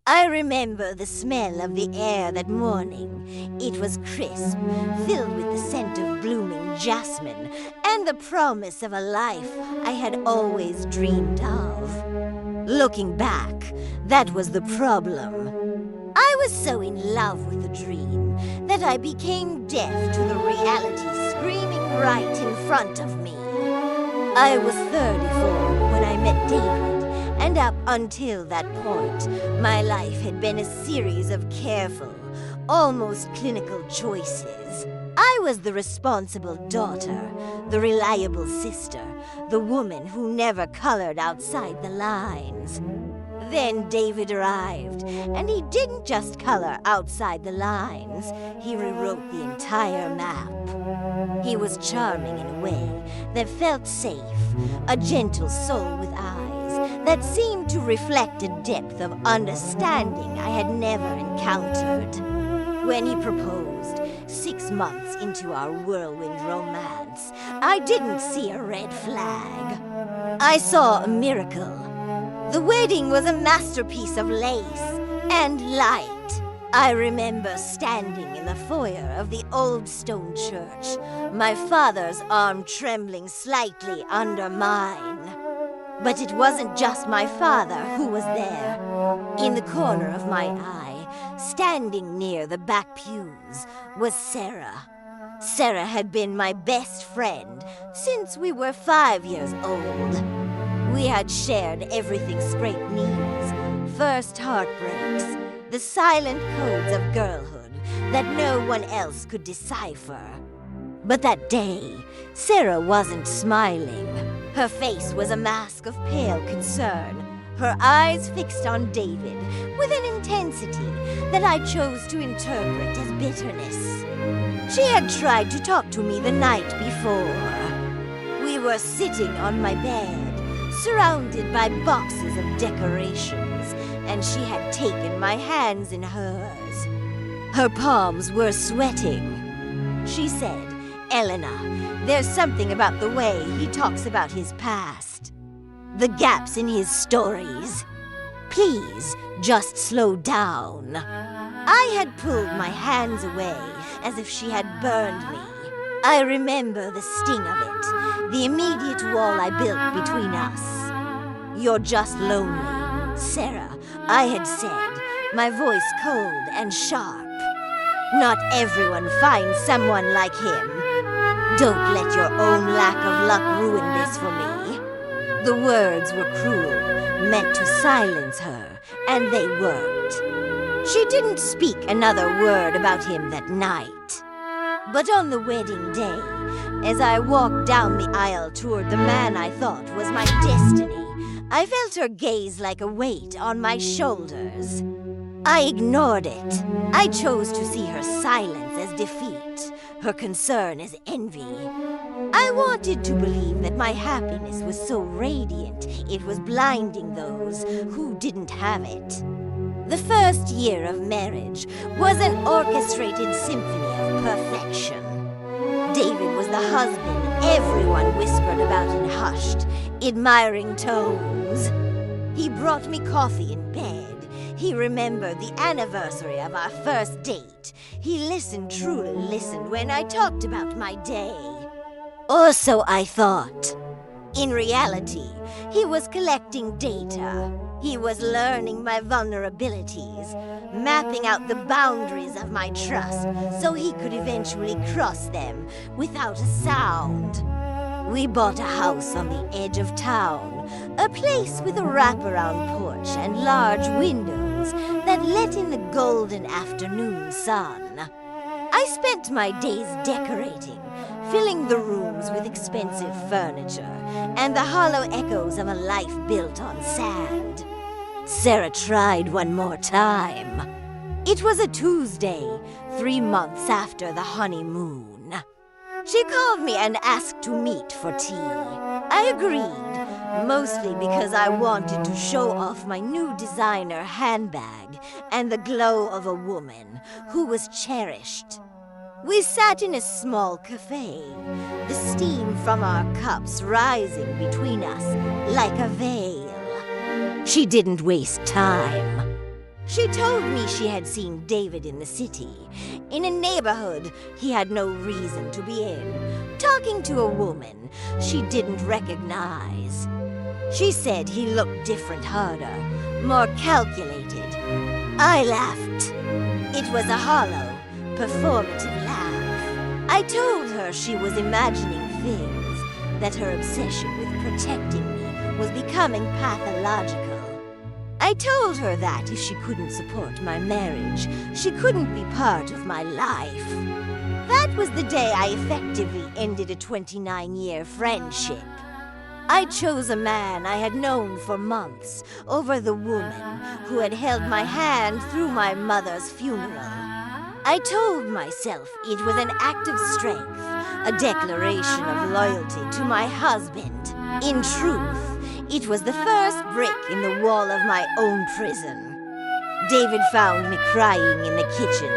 I remember the smell of the air that morning. It was crisp, filled with the scent of blooming jasmine and the promise of a life I had always dreamed of. Looking back, that was the problem. I was so in love with the dream that I became deaf to the reality screaming right in front of me. I was 34 when I met David. And up until that point, my life had been a series of careful, almost clinical choices. I was the responsible daughter, the reliable sister, the woman who never colored outside the lines. Then David arrived, and he didn't just color outside the lines, he rewrote the entire map. He was charming in a way that felt safe, a gentle soul with eyes that seemed to reflect a depth of understanding I had never encountered. When he proposed, 6 months into our whirlwind romance, I didn't see a red flag. I saw a miracle. The wedding was a masterpiece of lace and light. I remember standing in the foyer of the old stone church, my father's arm trembling slightly under mine. But it wasn't just my father who was there. In the corner of my eye, standing near the back pews, was Sarah. Sarah had been my best friend since we were 5 years old. We had shared everything scraped knees, first heartbreaks, the silent codes of girlhood that no one else could decipher. But that day, Sarah wasn't smiling. Her face was a mask of pale concern, her eyes fixed on David with an intensity that I chose to interpret as bitterness. She had tried to talk to me the night before. We were sitting on my bed, surrounded by boxes of decorations, and she had taken my hands in hers. Her palms were sweating. She said, "Elena, there's something about the way he talks about his past. The gaps in his stories. Please, just slow down." I had pulled my hands away as if she had burned me. I remember the sting of it, the immediate wall I built between us. "You're just lonely, Sarah," I had said, my voice cold and sharp. "Not everyone finds someone like him. Don't let your own lack of luck ruin this for me." The words were cruel, meant to silence her, and they weren't. She didn't speak another word about him that night. But on the wedding day, as I walked down the aisle toward the man I thought was my destiny, I felt her gaze like a weight on my shoulders. I ignored it. I chose to see her silence as defeat, her concern as envy. I wanted to believe that my happiness was so radiant it was blinding those who didn't have it. The first year of marriage was an orchestrated symphony of perfection. David was the husband everyone whispered about in hushed, admiring tones. He brought me coffee in bed. He remembered the anniversary of our first date. He truly listened when I talked about my day. Or so I thought. In reality, he was collecting data. He was learning my vulnerabilities, mapping out the boundaries of my trust so he could eventually cross them without a sound. We bought a house on the edge of town, a place with a wraparound porch and large windows that let in the golden afternoon sun. I spent my days decorating, filling the rooms with expensive furniture and the hollow echoes of a life built on sand. Sarah tried one more time. It was a Tuesday, 3 months after the honeymoon. She called me and asked to meet for tea. I agreed, mostly because I wanted to show off my new designer handbag and the glow of a woman who was cherished. We sat in a small cafe, the steam from our cups rising between us like a veil. She didn't waste time. She told me she had seen David in the city, in a neighborhood he had no reason to be in, talking to a woman she didn't recognize. She said he looked different, harder, more calculated. I laughed. It was a hollow, performative laugh. I told her she was imagining things, that her obsession with protecting me was becoming pathological. I told her that if she couldn't support my marriage, she couldn't be part of my life. That was the day I effectively ended a 29-year friendship. I chose a man I had known for months over the woman who had held my hand through my mother's funeral. I told myself it was an act of strength, a declaration of loyalty to my husband. In truth, it was the first brick in the wall of my own prison. David found me crying in the kitchen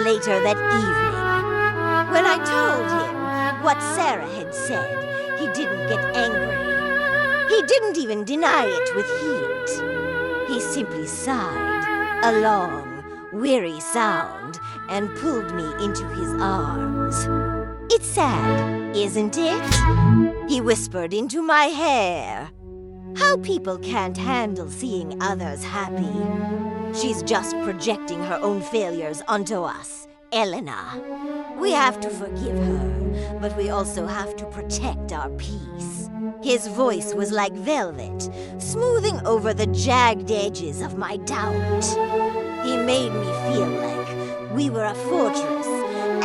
later that evening. When I told him what Sarah had said, he didn't get angry. He didn't even deny it with heat. He simply sighed, a long, weary sound, and pulled me into his arms. "It's sad, isn't it?" he whispered into my hair. "How people can't handle seeing others happy. She's just projecting her own failures onto us, Elena. We have to forgive her, but we also have to protect our peace." His voice was like velvet, smoothing over the jagged edges of my doubt. He made me feel like we were a fortress,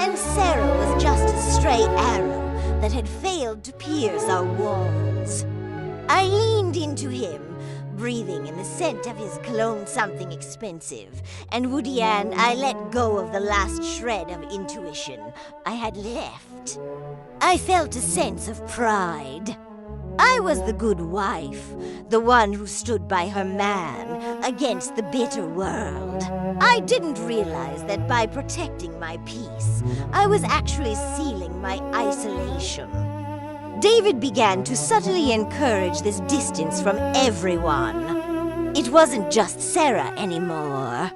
and Sarah was just a stray arrow that had failed to pierce our walls. I leaned into him, breathing in the scent of his cologne, something expensive, and Woody and I let go of the last shred of intuition I had left. I felt a sense of pride. I was the good wife, the one who stood by her man against the bitter world. I didn't realize that by protecting my peace, I was actually sealing my isolation. David began to subtly encourage this distance from everyone. It wasn't just Sarah anymore.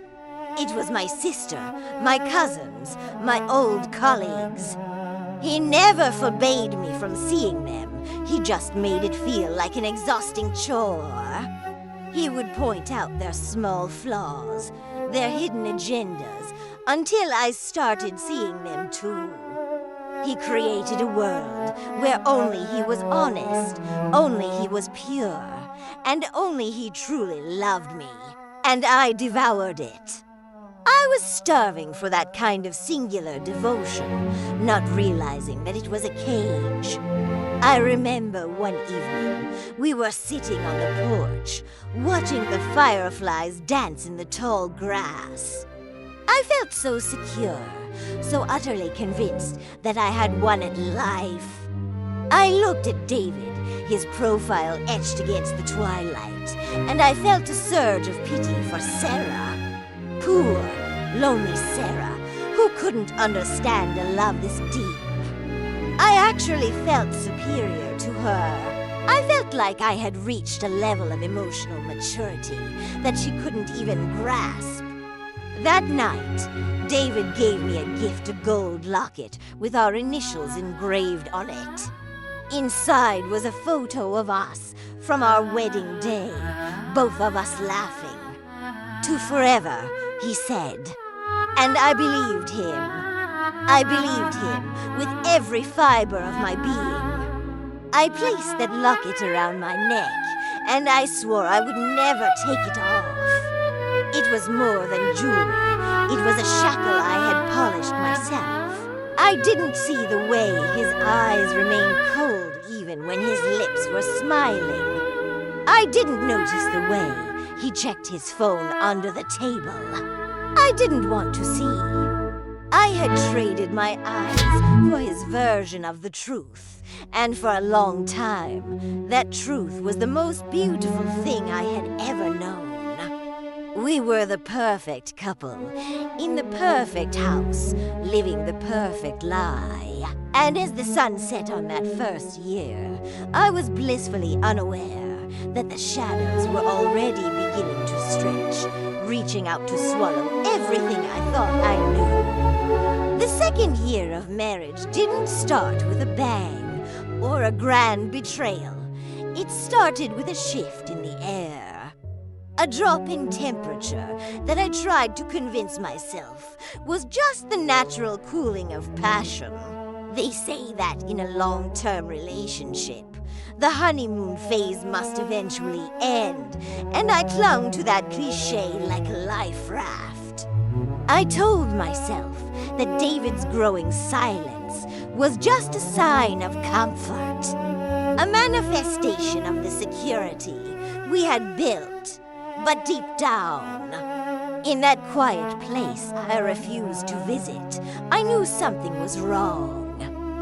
It was my sister, my cousins, my old colleagues. He never forbade me from seeing them. He just made it feel like an exhausting chore. He would point out their small flaws, their hidden agendas, until I started seeing them too. He created a world where only he was honest, only he was pure, and only he truly loved me. And I devoured it. I was starving for that kind of singular devotion, not realizing that it was a cage. I remember one evening, we were sitting on the porch, watching the fireflies dance in the tall grass. I felt so secure, so utterly convinced that I had won at life. I looked at David, his profile etched against the twilight, and I felt a surge of pity for Sarah. Poor, lonely Sarah, who couldn't understand a love this deep. I actually felt superior to her. I felt like I had reached a level of emotional maturity that she couldn't even grasp. That night, David gave me a gift, a gold locket with our initials engraved on it. Inside was a photo of us from our wedding day, both of us laughing. "To forever," he said. And I believed him. I believed him with every fiber of my being. I placed that locket around my neck, and I swore I would never take it off. It was more than jewelry. It was a shackle I had polished myself. I didn't see the way his eyes remained cold even when his lips were smiling. I didn't notice the way he checked his phone under the table. I didn't want to see. I had traded my eyes for his version of the truth, and for a long time, that truth was the most beautiful thing I had ever known. We were the perfect couple, in the perfect house, living the perfect lie. And as the sun set on that first year, I was blissfully unaware that the shadows were already beginning to stretch, reaching out to swallow everything I thought I knew. The second year of marriage didn't start with a bang or a grand betrayal. It started with a shift in the air. A drop in temperature that I tried to convince myself was just the natural cooling of passion. They say that in a long-term relationship, the honeymoon phase must eventually end, and I clung to that cliché like a life raft. I told myself that David's growing silence was just a sign of comfort, a manifestation of the security we had built. But deep down, in that quiet place I refused to visit, I knew something was wrong.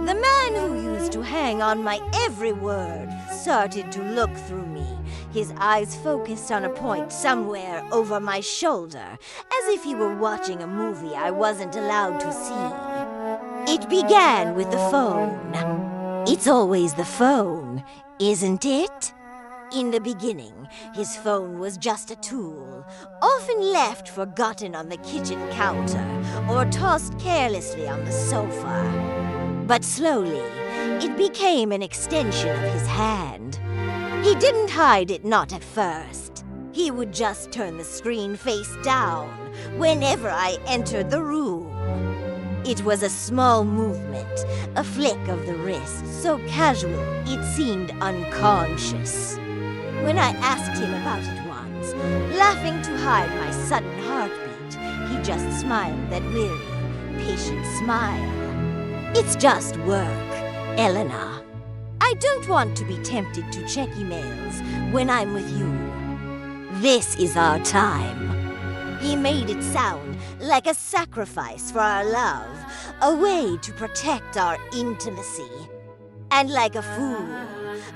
The man who used to hang on my every word started to look through me, his eyes focused on a point somewhere over my shoulder, as if he were watching a movie I wasn't allowed to see. It began with the phone. It's always the phone, isn't it? In the beginning, his phone was just a tool, often left forgotten on the kitchen counter or tossed carelessly on the sofa. But slowly, it became an extension of his hand. He didn't hide it, not at first. He would just turn the screen face down whenever I entered the room. It was a small movement, a flick of the wrist, so casual it seemed unconscious. When I asked him about it once, laughing to hide my sudden heartbeat, he just smiled that weary, patient smile. It's just work, Elena. I don't want to be tempted to check emails when I'm with you. This is our time. He made it sound like a sacrifice for our love, a way to protect our intimacy. And like a fool,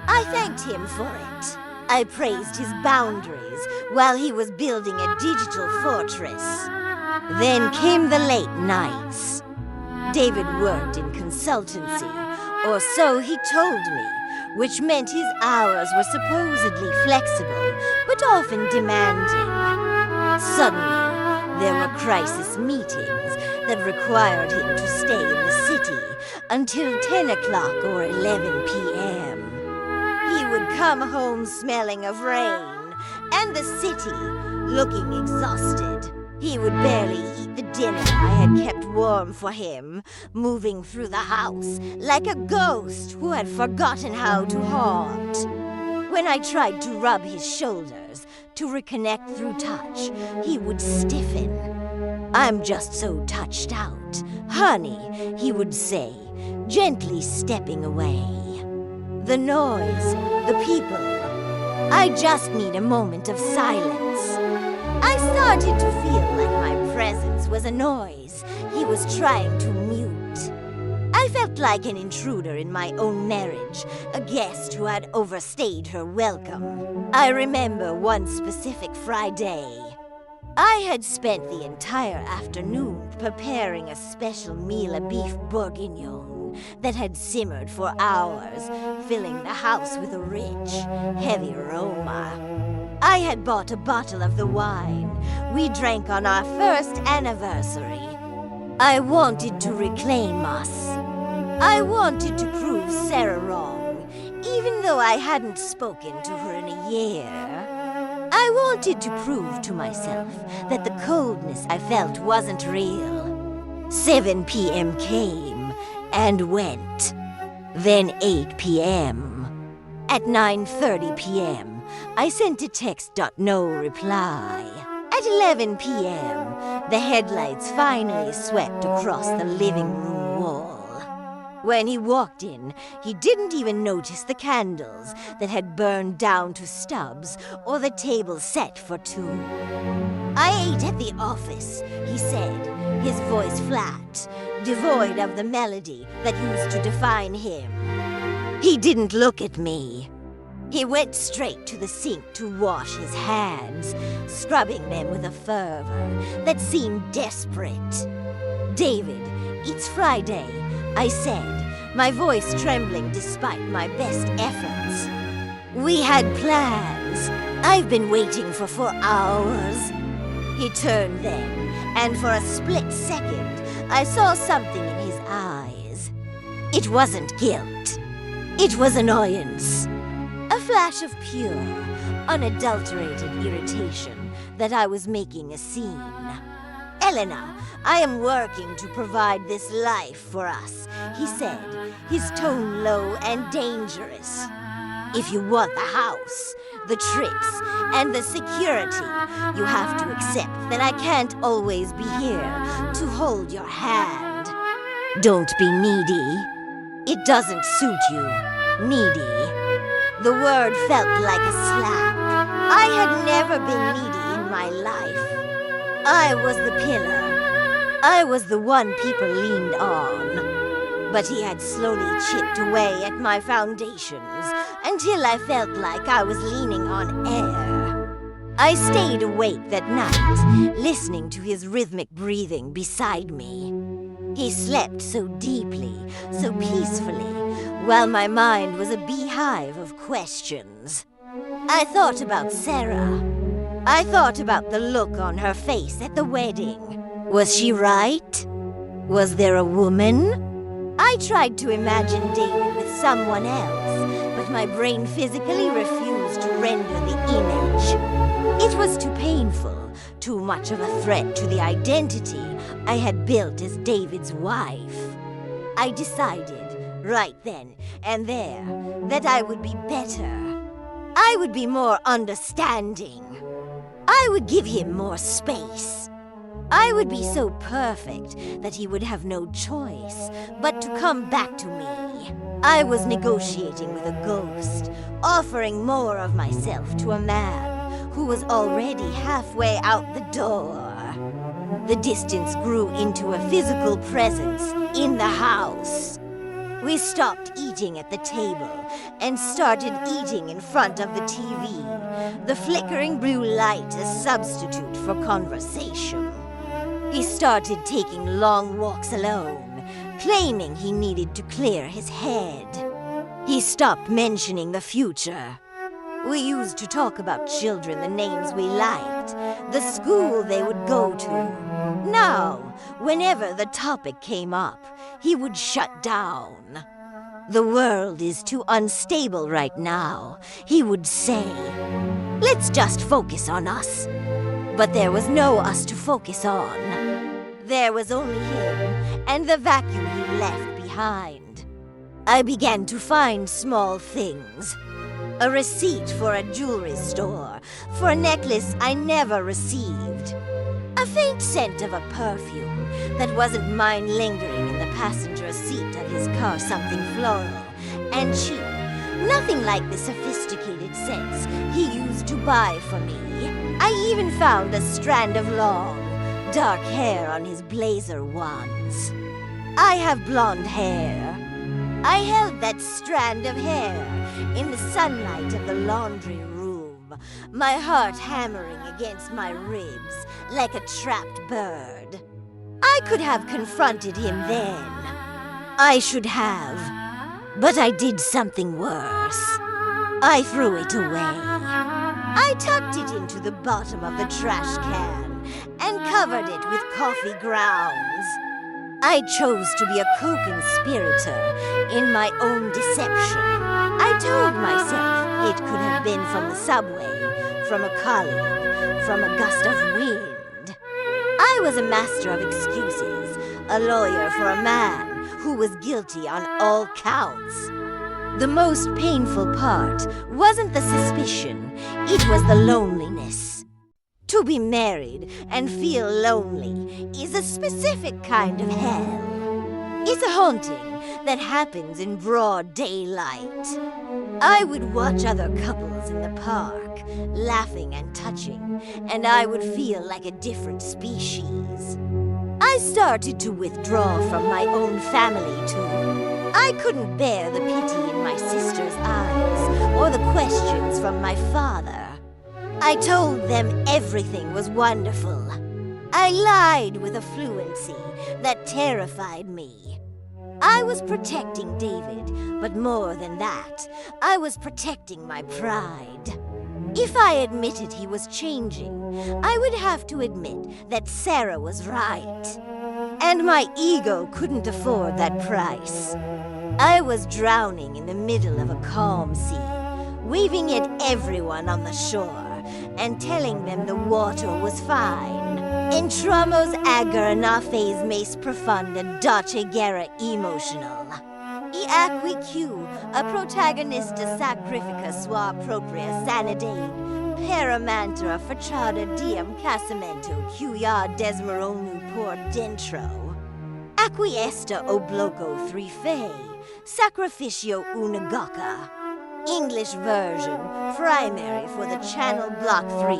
I thanked him for it. I praised his boundaries while he was building a digital fortress. Then came the late nights. David worked in consultancy, or so he told me, which meant his hours were supposedly flexible, but often demanding. Suddenly, there were crisis meetings that required him to stay in the city until 10 o'clock or 11 p.m. He would come home smelling of rain, and the city looking exhausted. He would barely eat the dinner I had kept warm for him, moving through the house like a ghost who had forgotten how to haunt. When I tried to rub his shoulders to reconnect through touch, he would stiffen. I'm just so touched out. Honey, he would say, gently stepping away. The noise, the people. I just need a moment of silence. I started to feel like my presence was a noise he was trying to mute. I felt like an intruder in my own marriage, a guest who had overstayed her welcome. I remember one specific Friday. I had spent the entire afternoon preparing a special meal of beef bourguignon that had simmered for hours, filling the house with a rich, heavy aroma. I had bought a bottle of the wine we drank on our first anniversary. I wanted to reclaim us. I wanted to prove Sarah wrong, even though I hadn't spoken to her in a year. I wanted to prove to myself that the coldness I felt wasn't real. 7 p.m. came and went. Then 8 p.m. At 9:30 p.m., I sent a text, no reply. At 11 p.m., the headlights finally swept across the living room wall. When he walked in, he didn't even notice the candles that had burned down to stubs or the table set for two. I ate at the office, he said, his voice flat, devoid of the melody that used to define him. He didn't look at me. He went straight to the sink to wash his hands, scrubbing them with a fervor that seemed desperate. David, it's Friday, I said, my voice trembling despite my best efforts. We had plans. I've been waiting for 4 hours. He turned then, and for a split second, I saw something in his eyes. It wasn't guilt. It was annoyance. A flash of pure, unadulterated irritation that I was making a scene. "Elena, I am working to provide this life for us," he said, his tone low and dangerous. "If you want the house, the trips, and the security, you have to accept that I can't always be here to hold your hand. Don't be needy. It doesn't suit you. Needy." The word felt like a slap. I had never been needy in my life. I was the pillar. I was the one people leaned on. But he had slowly chipped away at my foundations until I felt like I was leaning on air. I stayed awake that night, listening to his rhythmic breathing beside me. He slept so deeply, so peacefully, while my mind was a beehive of questions. I thought about Sarah. I thought about the look on her face at the wedding. Was she right? Was there a woman? I tried to imagine David with someone else, but my brain physically refused to render the image. It was too painful, too much of a threat to the identity I had built as David's wife. I decided, right then and there, that I would be better. I would be more understanding. I would give him more space. I would be so perfect that he would have no choice but to come back to me. I was negotiating with a ghost, offering more of myself to a man who was already halfway out the door. The distance grew into a physical presence in the house. We stopped eating at the table and started eating in front of the TV, the flickering blue light a substitute for conversation. He started taking long walks alone, claiming he needed to clear his head. He stopped mentioning the future. We used to talk about children, the names we liked, the school they would go to. Now, whenever the topic came up, he would shut down. "The world is too unstable right now," he would say. "Let's just focus on us." But there was no us to focus on. There was only him and the vacuum he left behind. I began to find small things. A receipt for a jewelry store, for a necklace I never received. A faint scent of a perfume that wasn't mine lingering in the passenger seat of his car, something floral and cheap. Nothing like the sophisticated scents he used to buy for me. I even found a strand of long, dark hair on his blazer once. I have blonde hair. I held that strand of hair in the sunlight of the laundry room, my heart hammering against my ribs like a trapped bird. I could have confronted him then. I should have. But I did something worse. I threw it away. I tucked it into the bottom of the trash can and covered it with coffee grounds. I chose to be a co-conspirator in my own deception. I told myself it could have been from the subway, from a colleague, from a gust of wind. I was a master of excuses, a lawyer for a man who was guilty on all counts. The most painful part wasn't the suspicion, it was the loneliness. To be married and feel lonely is a specific kind of hell. It's a haunting that happens in broad daylight. I would watch other couples in the park, laughing and touching, and I would feel like a different species. I started to withdraw from my own family, too. I couldn't bear the pity in my sister's eyes or the questions from my father. I told them everything was wonderful. I lied with a fluency that terrified me. I was protecting David, but more than that, I was protecting my pride. If I admitted he was changing, I would have to admit that Sarah was right. And my ego couldn't afford that price. I was drowning in the middle of a calm sea, waving at everyone on the shore and telling them the water was fine. Entramos ager nafes mais profunda doce guerra emotional. E aqui a protagonista sacrifica sua própria sanidade, paramantra fachada diem casamento cuia desmoronu por dentro. Aqui esta o bloco 3 fe, sacrificio unigoca. English version, primary for the channel block 3,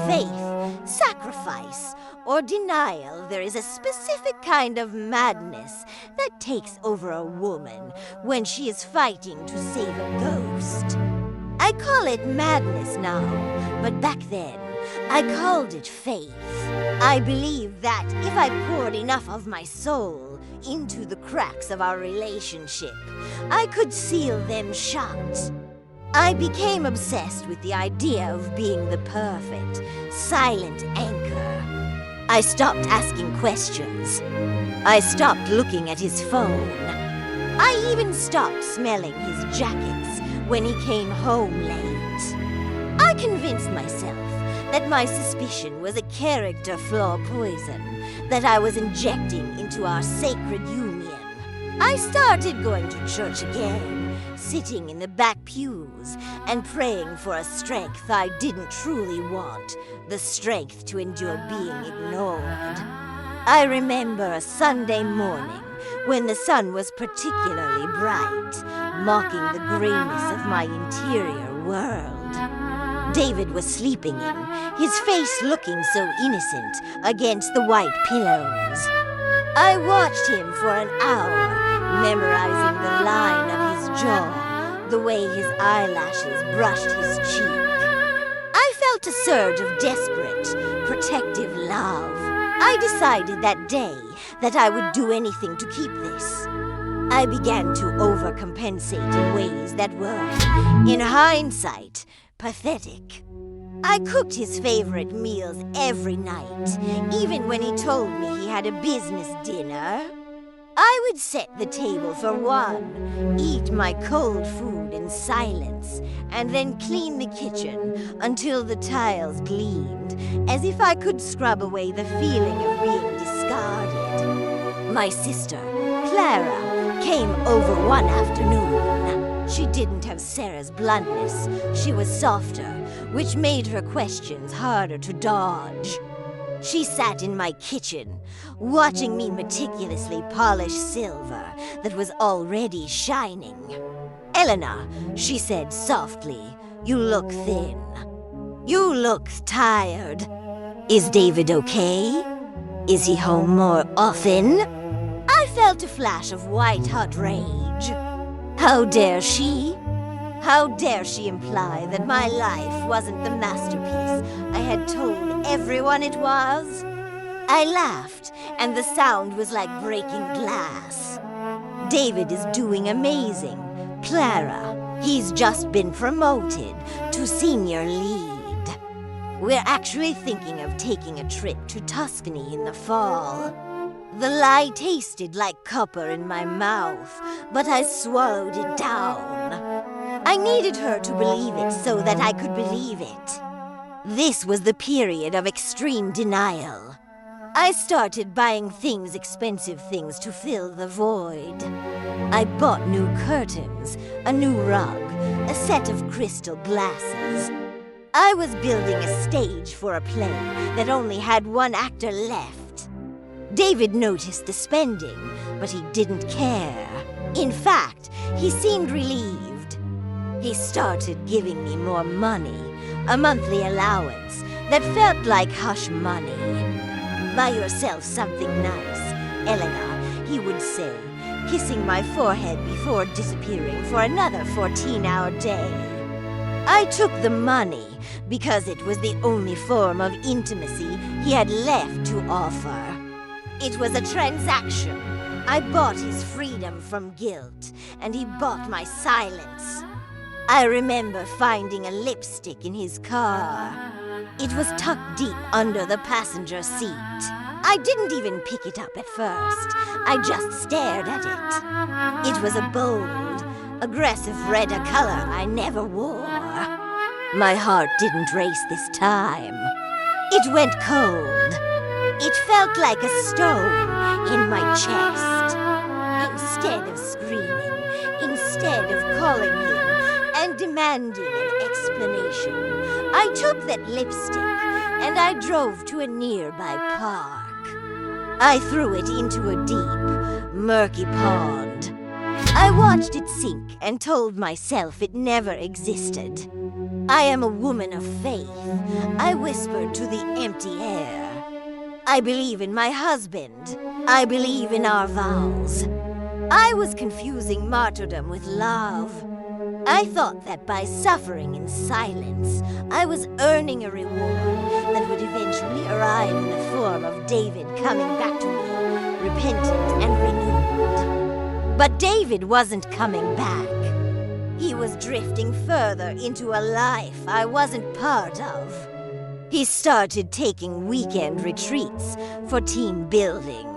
faith, sacrifice, or denial. There is a specific kind of madness that takes over a woman when she is fighting to save a ghost. I call it madness now, but back then, I called it faith. I believed that if I poured enough of my soul into the cracks of our relationship, I could seal them shut. I became obsessed with the idea of being the perfect, silent anchor. I stopped asking questions. I stopped looking at his phone. I even stopped smelling his jackets when he came home late. I convinced myself that my suspicion was a character flaw poison that I was injecting into our sacred union. I started going to church again, sitting in the back pews and praying for a strength I didn't truly want, the strength to endure being ignored. I remember a Sunday morning when the sun was particularly bright, mocking the grayness of my interior world. David was sleeping in, his face looking so innocent against the white pillows. I watched him for an hour, memorizing the line of his jaw, the way his eyelashes brushed his cheek. I felt a surge of desperate, protective love. I decided that day that I would do anything to keep this. I began to overcompensate in ways that were, in hindsight, pathetic. I cooked his favorite meals every night, even when he told me he had a business dinner. I would set the table for one, eat my cold food in silence, and then clean the kitchen until the tiles gleamed, as if I could scrub away the feeling of being discarded. My sister, Clara, came over one afternoon. She didn't have Sarah's bluntness. She was softer, which made her questions harder to dodge. She sat in my kitchen, watching me meticulously polish silver that was already shining. "Eleanor," she said softly, "you look thin. You look tired. Is David okay? Is he home more often?" I felt a flash of white-hot rage. How dare she? How dare she imply that my life wasn't the masterpiece I had told everyone it was? I laughed, and the sound was like breaking glass. David is doing amazing. Clara, he's just been promoted to senior lead. We're actually thinking of taking a trip to Tuscany in the fall. The lie tasted like copper in my mouth, but I swallowed it down. I needed her to believe it so that I could believe it. This was the period of extreme denial. I started buying expensive things to fill the void. I bought new curtains, a new rug, a set of crystal glasses. I was building a stage for a play that only had one actor left. David noticed the spending, but he didn't care. In fact, he seemed relieved. He started giving me more money, a monthly allowance that felt like hush money. "Buy yourself something nice, Eleanor," he would say, kissing my forehead before disappearing for another 14-hour day. I took the money because it was the only form of intimacy he had left to offer. It was a transaction. I bought his freedom from guilt, and he bought my silence. I remember finding a lipstick in his car. It was tucked deep under the passenger seat. I didn't even pick it up at first. I just stared at it. It was a bold, aggressive red, a color I never wore. My heart didn't race this time. It went cold. It felt like a stone in my chest. Instead of screaming, instead of calling him and demanding an explanation, I took that lipstick and I drove to a nearby park. I threw it into a deep, murky pond. I watched it sink and told myself it never existed. I am a woman of faith, I whispered to the empty air. I believe in my husband. I believe in our vows. I was confusing martyrdom with love. I thought that by suffering in silence, I was earning a reward that would eventually arrive in the form of David coming back to me, repentant and renewed. But David wasn't coming back. He was drifting further into a life I wasn't part of. He started taking weekend retreats for team building.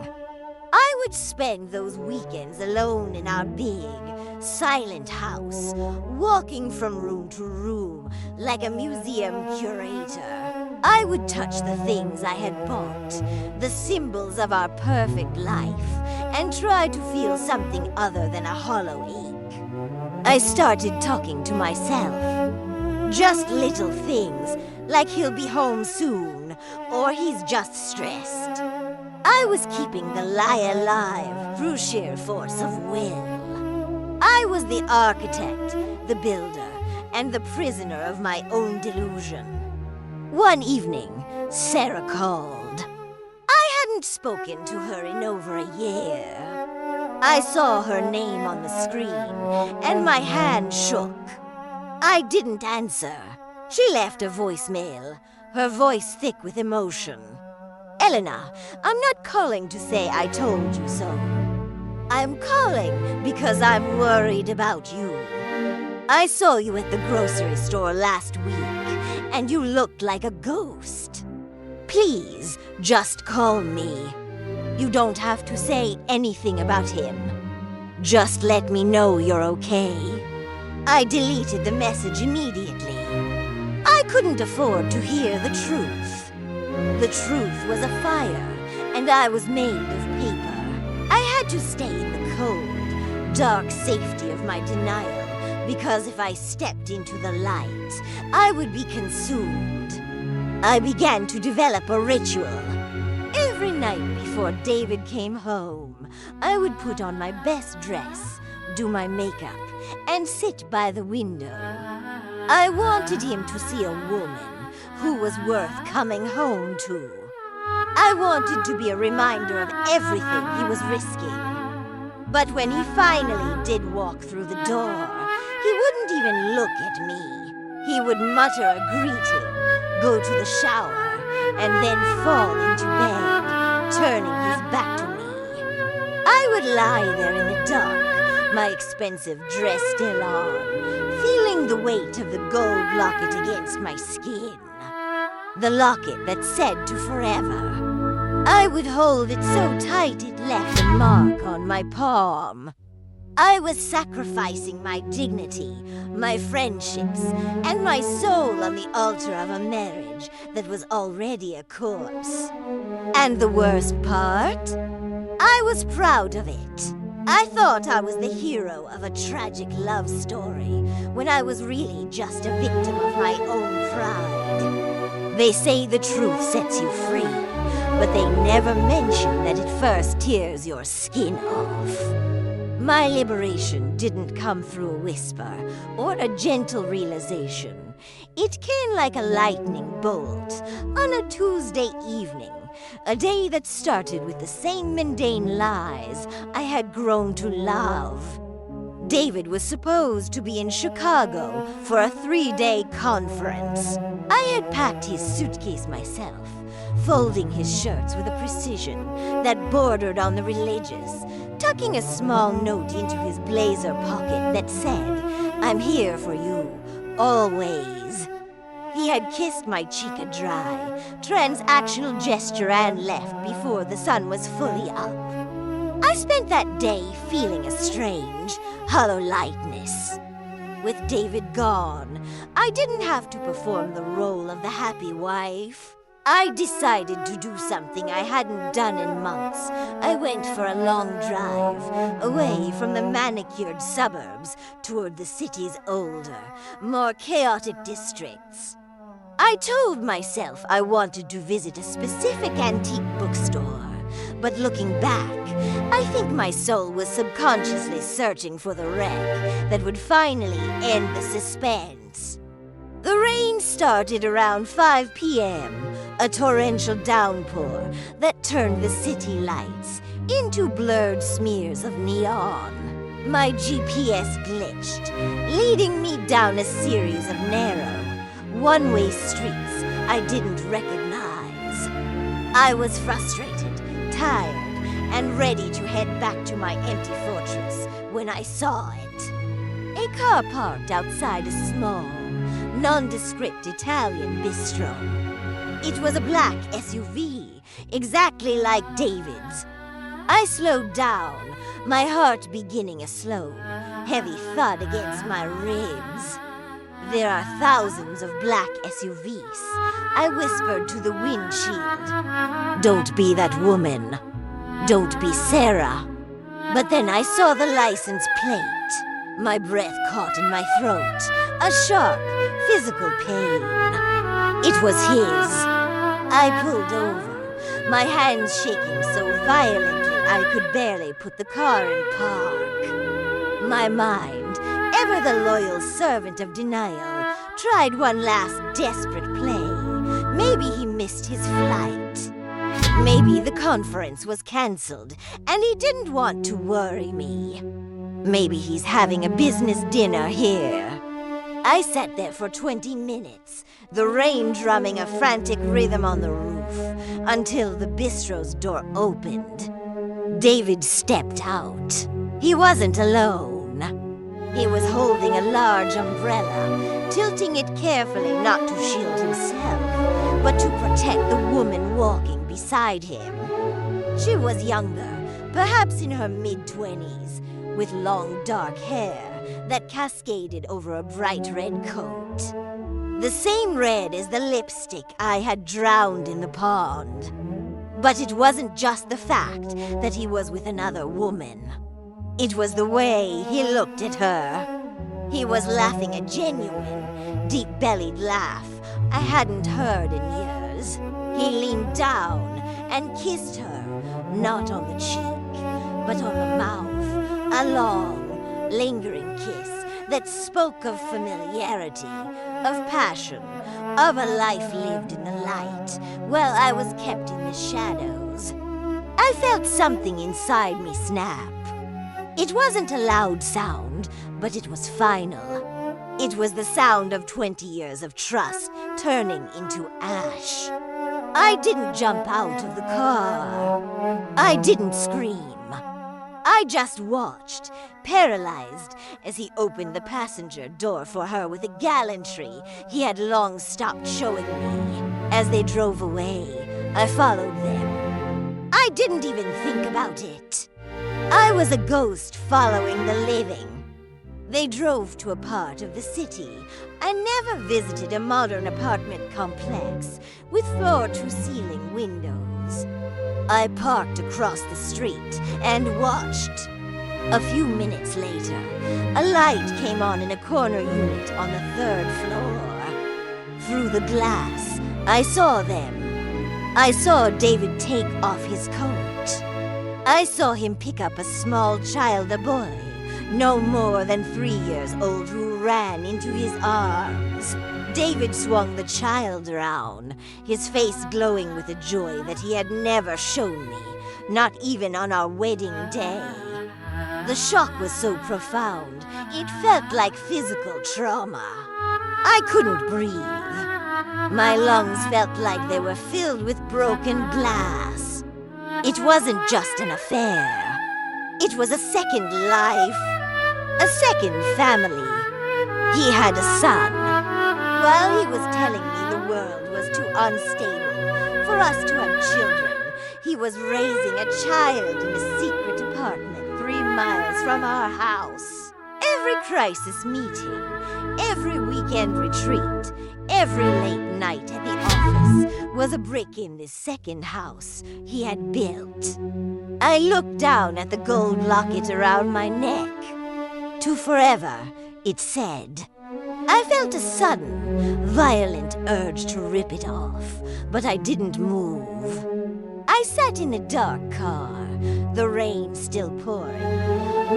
I would spend those weekends alone in our big, silent house, walking from room to room like a museum curator. I would touch the things I had bought, the symbols of our perfect life, and try to feel something other than a hollow ache. I started talking to myself. Just little things, like he'll be home soon, or he's just stressed. I was keeping the lie alive through sheer force of will. I was the architect, the builder, and the prisoner of my own delusion. One evening, Sarah called. I hadn't spoken to her in over a year. I saw her name on the screen, and my hand shook. I didn't answer. She left a voicemail, her voice thick with emotion. Elena, I'm not calling to say I told you so. I'm calling because I'm worried about you. I saw you at the grocery store last week, and you looked like a ghost. Please, just call me. You don't have to say anything about him. Just let me know you're okay. I deleted the message immediately. I couldn't afford to hear the truth. The truth was a fire, and I was made of paper. I had to stay in the cold, dark safety of my denial, because if I stepped into the light, I would be consumed. I began to develop a ritual. Every night before David came home, I would put on my best dress, do my makeup, and sit by the window. I wanted him to see a woman who was worth coming home to. I wanted to be a reminder of everything he was risking. But when he finally did walk through the door, he wouldn't even look at me. He would mutter a greeting, go to the shower, and then fall into bed, turning his back to me. I would lie there in the dark, my expensive dress still on, feeling the weight of the gold locket against my skin. The locket that said to forever. I would hold it so tight it left a mark on my palm. I was sacrificing my dignity, my friendships, and my soul on the altar of a marriage that was already a corpse. And the worst part? I was proud of it. I thought I was the hero of a tragic love story when I was really just a victim of my own pride. They say the truth sets you free, but they never mention that it first tears your skin off. My liberation didn't come through a whisper or a gentle realization. It came like a lightning bolt on a Tuesday evening, a day that started with the same mundane lies I had grown to love. David was supposed to be in Chicago for a 3-day conference. I had packed his suitcase myself, folding his shirts with a precision that bordered on the religious, tucking a small note into his blazer pocket that said, I'm here for you, always. He had kissed my cheek dry, transactional gesture, and left before the sun was fully up. I spent that day feeling a strange, hollow lightness. With David gone, I didn't have to perform the role of the happy wife. I decided to do something I hadn't done in months. I went for a long drive, away from the manicured suburbs, toward the city's older, more chaotic districts. I told myself I wanted to visit a specific antique bookstore. But looking back, I think my soul was subconsciously searching for the wreck that would finally end the suspense. The rain started around 5 p.m., a torrential downpour that turned the city lights into blurred smears of neon. My GPS glitched, leading me down a series of narrow, one-way streets I didn't recognize. I was frustrated, tired, and ready to head back to my empty fortress when I saw it. A car parked outside a small, nondescript Italian bistro. It was a black SUV, exactly like David's. I slowed down, my heart beginning a slow, heavy thud against my ribs. There are thousands of black SUVs, I whispered to the windshield. Don't be that woman. Don't be Sarah. But then I saw the license plate. My breath caught in my throat, a sharp, physical pain. It was his. I pulled over, my hands shaking so violently I could barely put the car in park. My mind, ever the loyal servant of denial, tried one last desperate play. Maybe he missed his flight. Maybe the conference was cancelled, and he didn't want to worry me. Maybe he's having a business dinner here. I sat there for 20 minutes, the rain drumming a frantic rhythm on the roof, until the bistro's door opened. David stepped out. He wasn't alone. He was holding a large umbrella, tilting it carefully not to shield himself, but to protect the woman walking beside him. She was younger, perhaps in her mid-20s, with long dark hair that cascaded over a bright red coat. The same red as the lipstick I had drowned in the pond. But it wasn't just the fact that he was with another woman. It was the way he looked at her. He was laughing a genuine, deep-bellied laugh I hadn't heard in years. He leaned down and kissed her, not on the cheek, but on the mouth, a long, lingering kiss that spoke of familiarity, of passion, of a life lived in the light, while I was kept in the shadows. I felt something inside me snap. It wasn't a loud sound, but it was final. It was the sound of 20 years of trust turning into ash. I didn't jump out of the car. I didn't scream. I just watched, paralyzed, as he opened the passenger door for her with a gallantry he had long stopped showing me. As they drove away, I followed them. I didn't even think about it. I was a ghost following the living. They drove to a part of the city I never visited, a modern apartment complex with floor-to-ceiling windows. I parked across the street and watched. A few minutes later, a light came on in a corner unit on the 3rd floor. Through the glass, I saw them. I saw David take off his coat. I saw him pick up a small child, a boy, no more than 3 years old, who ran into his arms. David swung the child around, his face glowing with a joy that he had never shown me, not even on our wedding day. The shock was so profound, it felt like physical trauma. I couldn't breathe. My lungs felt like they were filled with broken glass. It wasn't just an affair. It was a second life, a second family, He had a son. While he was telling me the world was too unstable for us to have children, he was raising a child in a secret apartment 3 miles from our house. Every crisis meeting, every weekend retreat, every late night at the office was a brick in this second house he had built. I looked down at the gold locket around my neck. To forever, it said. I felt a sudden, violent urge to rip it off, but I didn't move. I sat in a dark car, the rain still pouring,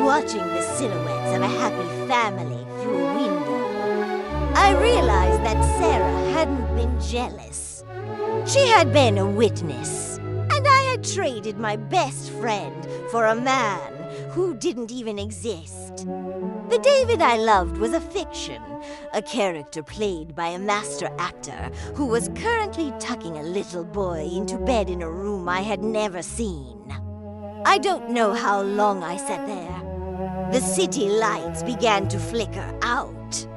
watching the silhouettes of a happy family through a window. I realized that Sarah hadn't been jealous. She had been a witness, and I had traded my best friend for a man who didn't even exist. The David I loved was a fiction, a character played by a master actor who was currently tucking a little boy into bed in a room I had never seen. I don't know how long I sat there. The city lights began to flicker out.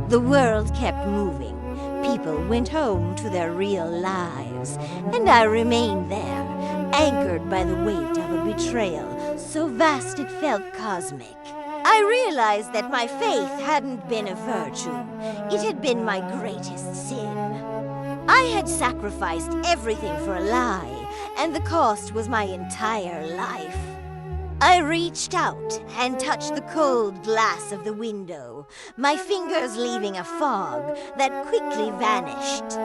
The world kept moving. People went home to their real lives, and I remained there, anchored by the weight of a betrayal so vast it felt cosmic. I realized that my faith hadn't been a virtue. It had been my greatest sin. I had sacrificed everything for a lie, and the cost was my entire life. I reached out and touched the cold glass of the window, my fingers leaving a fog that quickly vanished.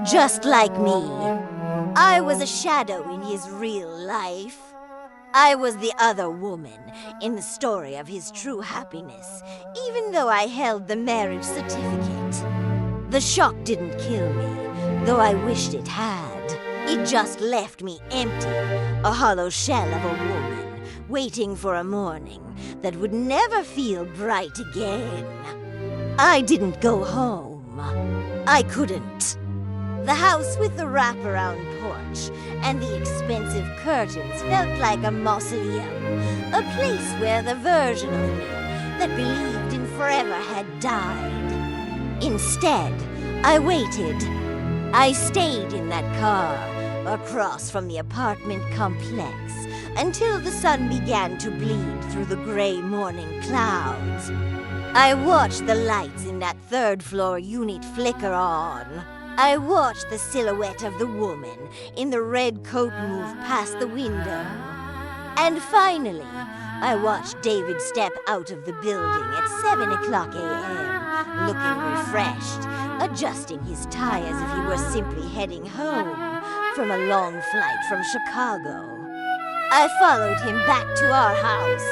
Just like me, I was a shadow in his real life. I was the other woman in the story of his true happiness, even though I held the marriage certificate. The shock didn't kill me, though I wished it had. It just left me empty, a hollow shell of a woman, waiting for a morning that would never feel bright again. I didn't go home. I couldn't. The house with the wraparound porch and the expensive curtains felt like a mausoleum, a place where the version of me that believed in forever had died. Instead, I waited. I stayed in that car, across from the apartment complex, until the sun began to bleed through the gray morning clouds. I watched the lights in that third-floor unit flicker on. I watched the silhouette of the woman in the red coat move past the window. And finally, I watched David step out of the building at 7 o'clock a.m., looking refreshed, adjusting his tie as if he were simply heading home from a long flight from Chicago. I followed him back to our house.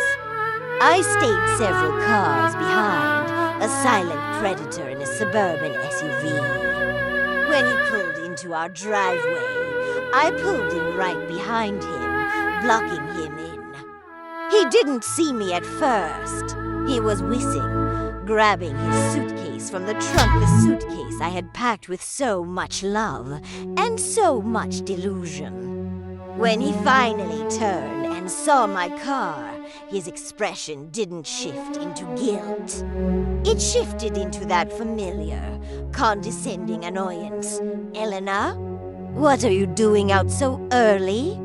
I stayed several cars behind, a silent predator in a suburban SUV. When he pulled into our driveway, I pulled in right behind him, blocking him in. He didn't see me at first. He was whizzing, grabbing his suitcase from the trunk, the suitcase I had packed with so much love and so much delusion. When he finally turned and saw my car, his expression didn't shift into guilt. It shifted into that familiar, condescending annoyance. "Elena, what are you doing out so early?"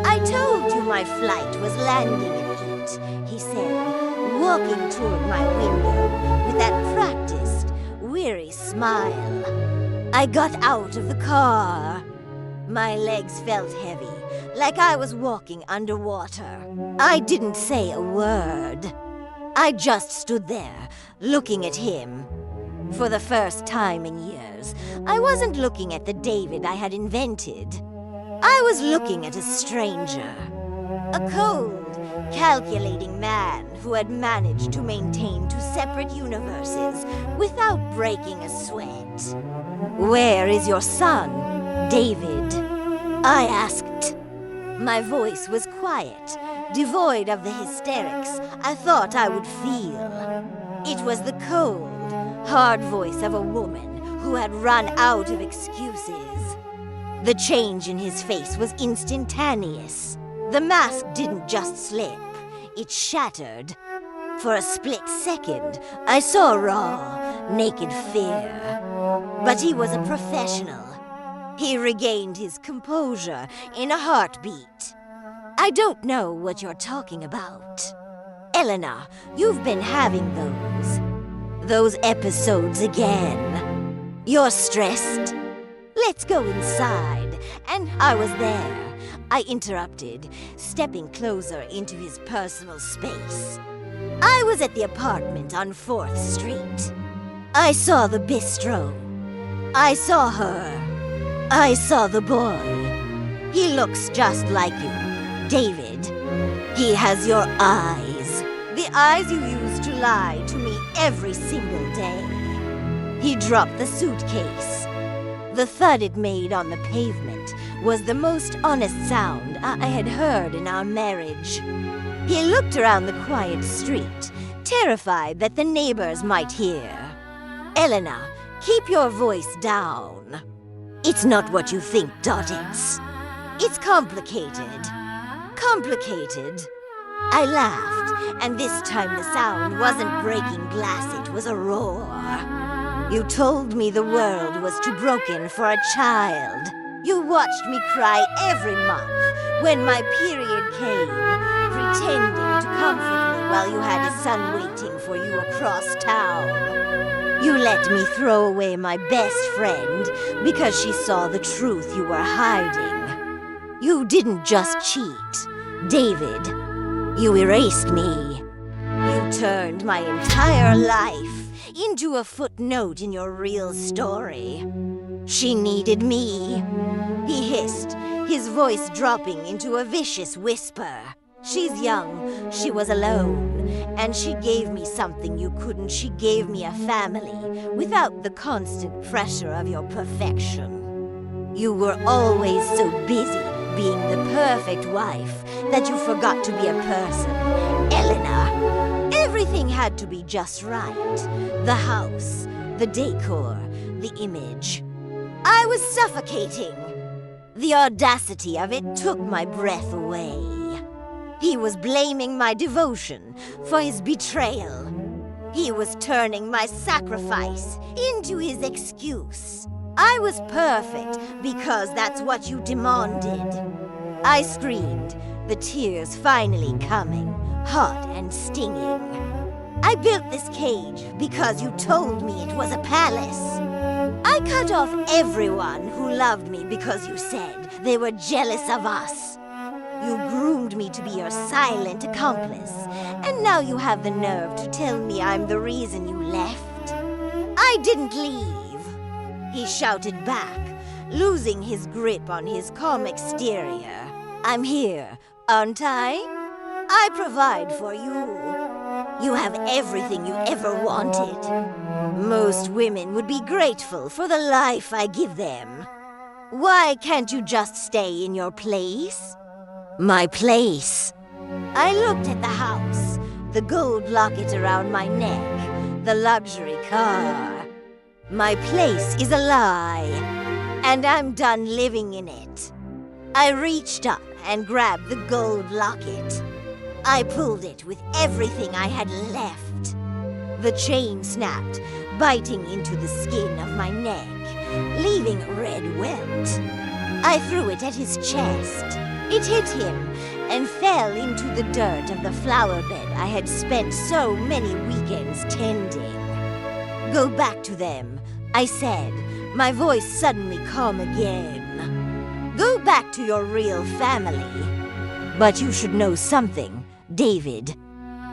"I told you my flight was landing at 8, he said, walking toward my window with that practiced, weary smile. I got out of the car. My legs felt heavy, like I was walking underwater. I didn't say a word. I just stood there, looking at him. For the first time in years, I wasn't looking at the David I had invented. I was looking at a stranger. A cold, calculating man who had managed to maintain 2 separate universes without breaking a sweat. "Where is your son, David?" I asked. My voice was quiet, devoid of the hysterics I thought I would feel. It was the cold, hard voice of a woman who had run out of excuses. The change in his face was instantaneous. The mask didn't just slip, it shattered. For a split second, I saw raw, naked fear. But he was a professional. He regained his composure in a heartbeat. I don't know what you're talking about. Elena, you've been having those episodes again. You're stressed? Let's go inside. And I was there. I interrupted, stepping closer into his personal space. I was at the apartment on 4th Street. I saw the bistro. I saw her. I saw the boy. He looks just like you, David. He has your eyes. The eyes you use to lie to me every single day. He dropped the suitcase. The thud it made on the pavement was the most honest sound I had heard in our marriage. He looked around the quiet street, terrified that the neighbors might hear. Elena, keep your voice down. It's not what you think, Doddits. It's complicated. Complicated. I laughed, and this time the sound wasn't breaking glass, it was a roar. You told me the world was too broken for a child. You watched me cry every month when my period came, pretending to comfort me while you had a son waiting for you across town. You let me throw away my best friend because she saw the truth you were hiding. You didn't just cheat, David. You erased me. You turned my entire life into a footnote in your real story. She needed me. He hissed, his voice dropping into a vicious whisper. She's young, she was alone, and she gave me something you couldn't. She gave me a family without the constant pressure of your perfection. You were always so busy being the perfect wife that you forgot to be a person. Elena, everything had to be just right. The house, the decor, the image. I was suffocating. The audacity of it took my breath away. He was blaming my devotion for his betrayal. He was turning my sacrifice into his excuse. I was perfect because that's what you demanded. I screamed, the tears finally coming, hot and stinging. I built this cage because you told me it was a palace. I cut off everyone who loved me because you said they were jealous of us. You groomed me to be your silent accomplice, and now you have the nerve to tell me I'm the reason you left. I didn't leave, he shouted back, losing his grip on his calm exterior. I'm here, aren't I? I provide for you. You have everything you ever wanted. Most women would be grateful for the life I give them. Why can't you just stay in your place? My place. I looked at the house, the gold locket around my neck, the luxury car. My place is a lie, and I'm done living in it. I reached up and grabbed the gold locket. I pulled it with everything I had left. The chain snapped, biting into the skin of my neck, leaving a red welt. I threw it at his chest. It hit him and fell into the dirt of the flower bed I had spent so many weekends tending. Go back to them, I said, my voice suddenly calm again. Go back to your real family. But you should know something, David.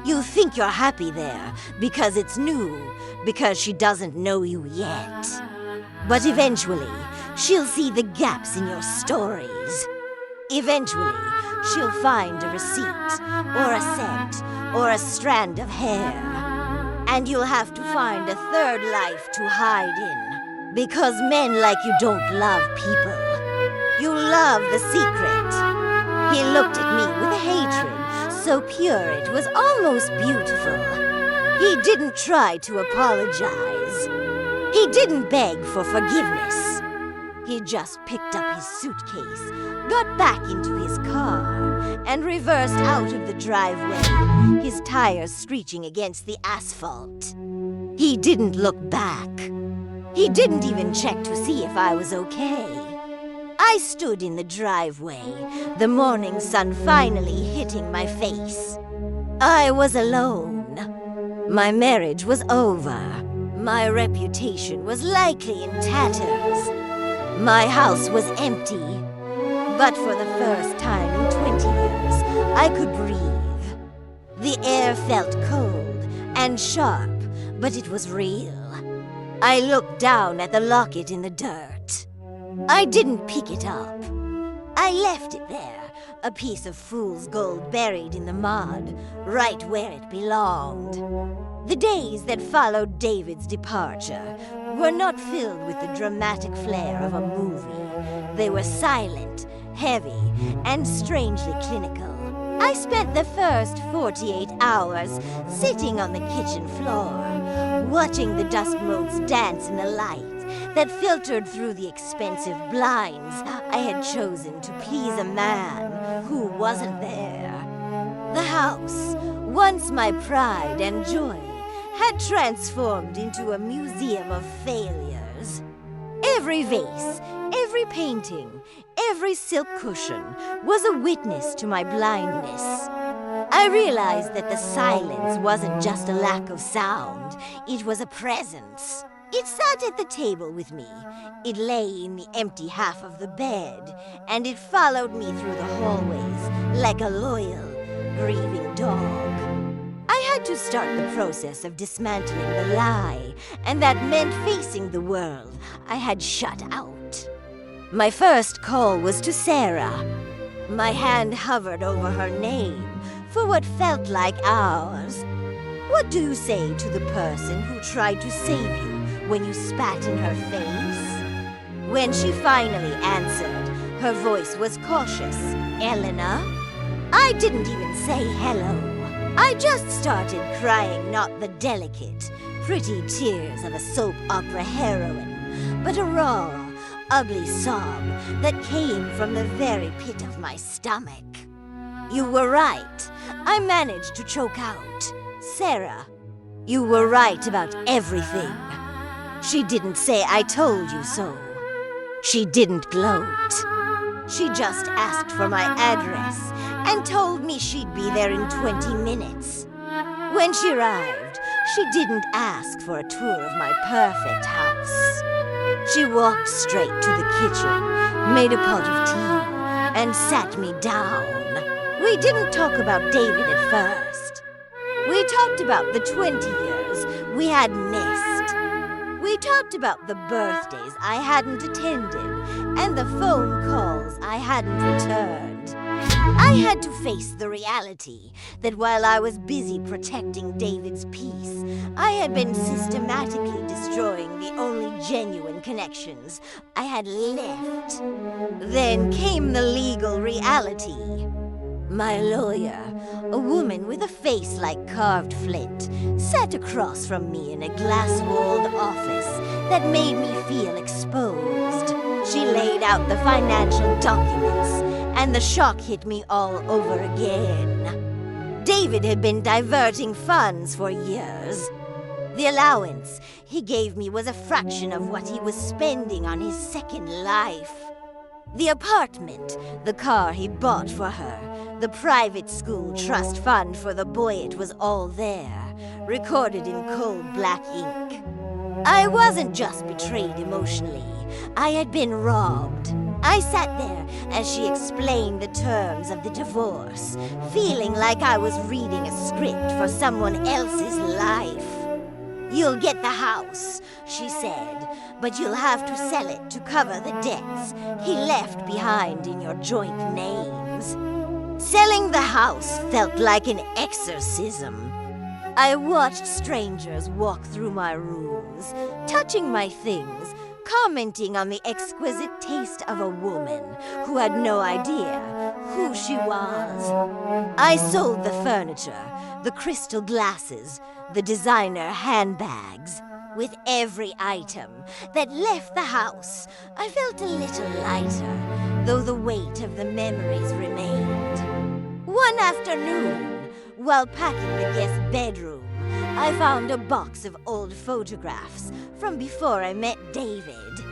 You think you're happy there because it's new, because she doesn't know you yet. But eventually, she'll see the gaps in your stories. Eventually, she'll find a receipt, or a scent, or a strand of hair. And you'll have to find a third life to hide in. Because men like you don't love people. You love the secret. He looked at me with hatred, so pure it was almost beautiful. He didn't try to apologize. He didn't beg for forgiveness. He just picked up his suitcase, got back into his car, and reversed out of the driveway, his tires screeching against the asphalt. He didn't look back. He didn't even check to see if I was okay. I stood in the driveway, the morning sun finally hitting my face. I was alone. My marriage was over. My reputation was likely in tatters. My house was empty. But for the first time in 20 years, I could breathe. The air felt cold and sharp, but it was real. I looked down at the locket in the dirt. I didn't pick it up. I left it there, a piece of fool's gold buried in the mud, right where it belonged. The days that followed David's departure were not filled with the dramatic flair of a movie. They were silent, heavy, and strangely clinical. I spent the first 48 hours sitting on the kitchen floor, watching the dust motes dance in the light that filtered through the expensive blinds I had chosen to please a man who wasn't there. The house, once my pride and joy, had transformed into a museum of failures. Every vase, every painting, every silk cushion was a witness to my blindness. I realized that the silence wasn't just a lack of sound, it was a presence. It sat at the table with me. It lay in the empty half of the bed, and it followed me through the hallways like a loyal, grieving dog. I had to start the process of dismantling the lie, and that meant facing the world I had shut out. My first call was to Sarah. My hand hovered over her name for what felt like hours. What do you say to the person who tried to save you when you spat in her face? When she finally answered, her voice was cautious. Elena? I didn't even say hello. I just started crying not the delicate, pretty tears of a soap opera heroine, but a raw, ugly sob that came from the very pit of my stomach. You were right. I managed to choke out. Sarah, you were right about everything. She didn't say I told you so. She didn't gloat. She just asked for my address and told me she'd be there in 20 minutes. When she arrived, she didn't ask for a tour of my perfect house. She walked straight to the kitchen, made a pot of tea, and sat me down. We didn't talk about David at first. We talked about the 20 years we had missed. We talked about the birthdays I hadn't attended and the phone calls I hadn't returned. I had to face the reality that while I was busy protecting David's peace, I had been systematically destroying the only genuine connections I had left. Then came the legal reality. My lawyer, a woman with a face like carved flint, sat across from me in a glass-walled office that made me feel exposed. She laid out the financial documents, and the shock hit me all over again. David had been diverting funds for years. The allowance he gave me was a fraction of what he was spending on his second life. The apartment, the car he bought for her, the private school trust fund for the boy, it was all there, recorded in cold black ink. I wasn't just betrayed emotionally. I had been robbed. I sat there as she explained the terms of the divorce, feeling like I was reading a script for someone else's life. You'll get the house, she said, but you'll have to sell it to cover the debts he left behind in your joint names. Selling the house felt like an exorcism. I watched strangers walk through my rooms, touching my things, commenting on the exquisite taste of a woman who had no idea who she was. I sold the furniture, the crystal glasses, the designer handbags. With every item that left the house, I felt a little lighter, though the weight of the memories remained. One afternoon, while packing the guest bedroom, I found a box of old photographs from before I met David.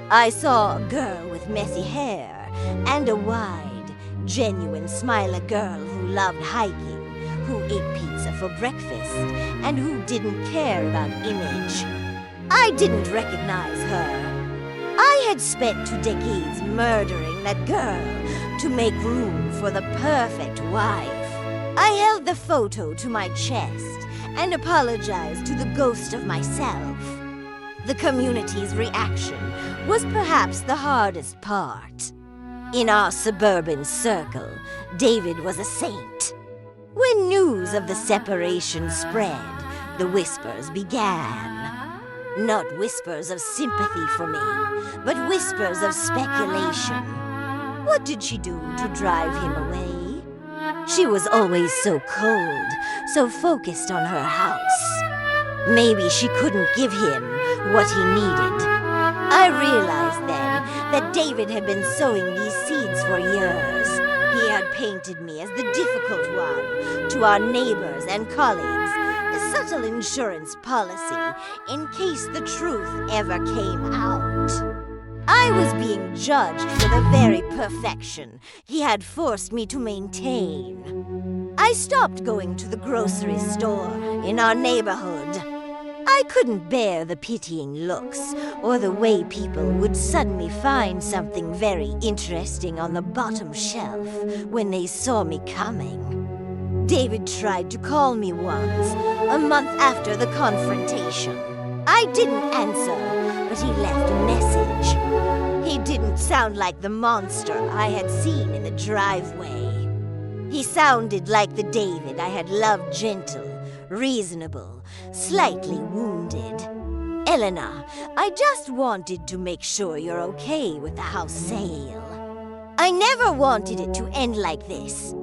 I saw a girl with messy hair and a wide, genuine smile, a girl who loved hiking, who ate pizza for breakfast, and who didn't care about image. I didn't recognize her. I had spent 2 decades murdering that girl to make room for the perfect wife. I held the photo to my chest and apologized to the ghost of myself. The community's reaction was perhaps the hardest part. In our suburban circle, David was a saint. When news of the separation spread, the whispers began. Not whispers of sympathy for me, but whispers of speculation. What did she do to drive him away? She was always so cold, so focused on her house. Maybe she couldn't give him what he needed. I realized then that David had been sowing these seeds for years. He had painted me as the difficult one to our neighbors and colleagues, a subtle insurance policy in case the truth ever came out. I was being judged for the very perfection he had forced me to maintain. I stopped going to the grocery store in our neighborhood. I couldn't bear the pitying looks or the way people would suddenly find something very interesting on the bottom shelf when they saw me coming. David tried to call me once, a month after the confrontation. I didn't answer, but he left a message. He didn't sound like the monster I had seen in the driveway. He sounded like the David I had loved, gentle, reasonable, slightly wounded. Elena, I just wanted to make sure you're okay with the house sale. I never wanted it to end like this.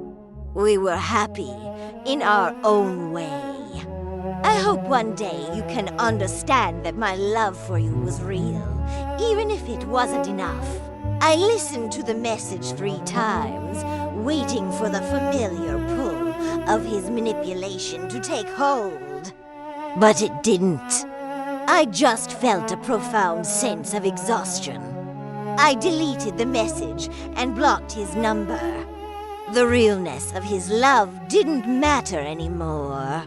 We were happy in our own way. I hope one day you can understand that my love for you was real, even if it wasn't enough. I listened to the message 3 times, waiting for the familiar pull of his manipulation to take hold. But it didn't. I just felt a profound sense of exhaustion. I deleted the message and blocked his number. The realness of his love didn't matter anymore.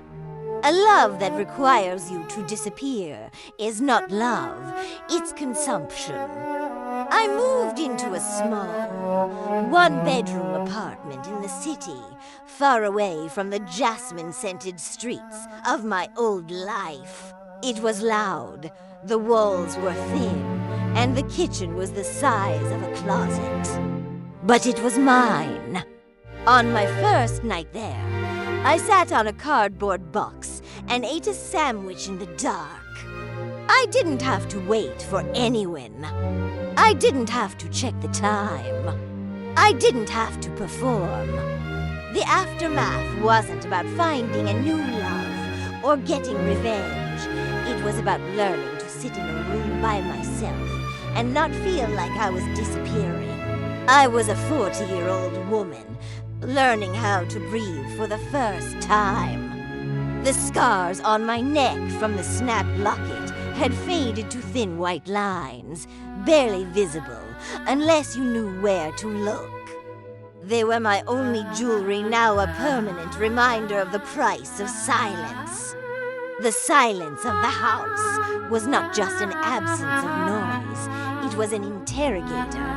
A love that requires you to disappear is not love, it's consumption. I moved into a small, 1-bedroom apartment in the city, far away from the jasmine-scented streets of my old life. It was loud, the walls were thin, and the kitchen was the size of a closet. But it was mine. On my first night there, I sat on a cardboard box and ate a sandwich in the dark. I didn't have to wait for anyone. I didn't have to check the time. I didn't have to perform. The aftermath wasn't about finding a new love or getting revenge. It was about learning to sit in a room by myself and not feel like I was disappearing. I was a 40-year-old woman, learning how to breathe for the first time. The scars on my neck from the snapped locket had faded to thin white lines, barely visible unless you knew where to look. They were my only jewelry, now a permanent reminder of the price of silence. The silence of the house was not just an absence of noise, it was an interrogator.